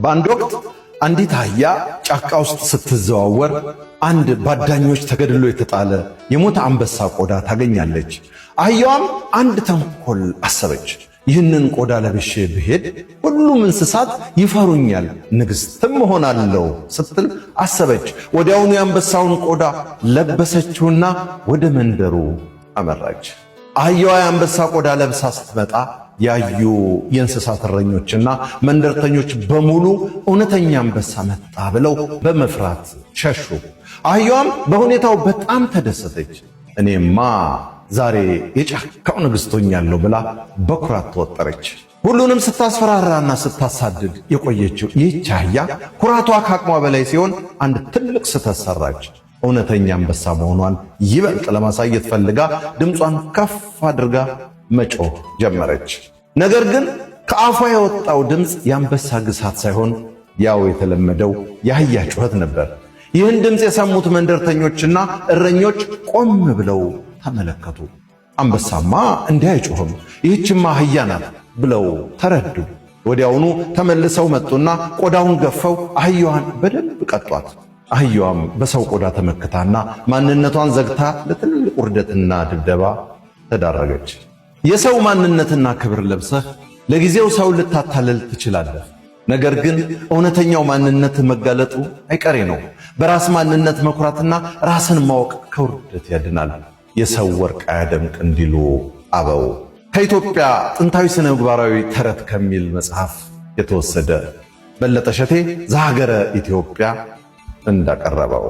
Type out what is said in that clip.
በአንድ ወቅት አንዲት አህያ ጫካ ውስጥ ስትዘዋወር አንድ ባዳኞች ተገድሎ የተጣለ የሞተ አንበሳ ቆዳ ታገኛለች። አህያዋም አንድ ተንኮል አሰበች። ይህንን ቆዳ ለብሼ ብሄድ ሁሉም እንስሳት ይፈሩኛል፣ ንግሥትም እሆናለሁ ስትል አሰበች። ወዲያውኑ የአንበሳውን ቆዳ ለበሰችውና ወደ መንደሩ አመራች። አህያዋ የአንበሳ ቆዳ ለብሳ ስትመጣ ያዩ የእንስሳት እረኞችና መንደርተኞች በሙሉ እውነተኛ አንበሳ መጣ ብለው በመፍራት ሸሹ። አህያዋም በሁኔታው በጣም ተደሰተች። እኔማ ዛሬ የጫካው ንግሥት ሆኛለሁ ብላ በኩራት ተወጠረች። ሁሉንም ስታስፈራራና ስታሳድድ የቆየችው ይህች አህያ ኩራቷ ከአቅሟ በላይ ሲሆን አንድ ትልቅ ስህተት ሰራች። እውነተኛ አንበሳ መሆኗን ይበልጥ ለማሳየት ፈልጋ ድምጿን ከፍ አድርጋ መጮህ ጀመረች። ነገር ግን ከአፏ የወጣው ድምፅ የአንበሳ ግሳት ሳይሆን ያው የተለመደው የአህያ ጩኸት ነበር። ይህን ድምፅ የሰሙት መንደርተኞችና እረኞች ቆም ብለው ተመለከቱ። አንበሳማ እንዲህ አይጮህም፣ ይህችማ አህያ ናት ብለው ተረዱ። ወዲያውኑ ተመልሰው መጡና ቆዳውን ገፈው አህያዋን በደንብ ቀጧት። አህያዋም በሰው ቆዳ ተመክታና ማንነቷን ዘግታ ለትልቅ ውርደትና ድብደባ ተዳረገች። የሰው ማንነትና ክብር ለብሰህ ለጊዜው ሰው ልታታለል ትችላለህ። ነገር ግን እውነተኛው ማንነት መጋለጡ አይቀሬ ነው። በራስ ማንነት መኩራትና ራስን ማወቅ ከውርደት ያድናል። የሰው ወርቅ አያደምቅ እንዲሉ አበው። ከኢትዮጵያ ጥንታዊ ስነ ምግባራዊ ተረት ከሚል መጽሐፍ የተወሰደ። በለጠ ሸቴ ዘሀገረ ኢትዮጵያ እንዳቀረበው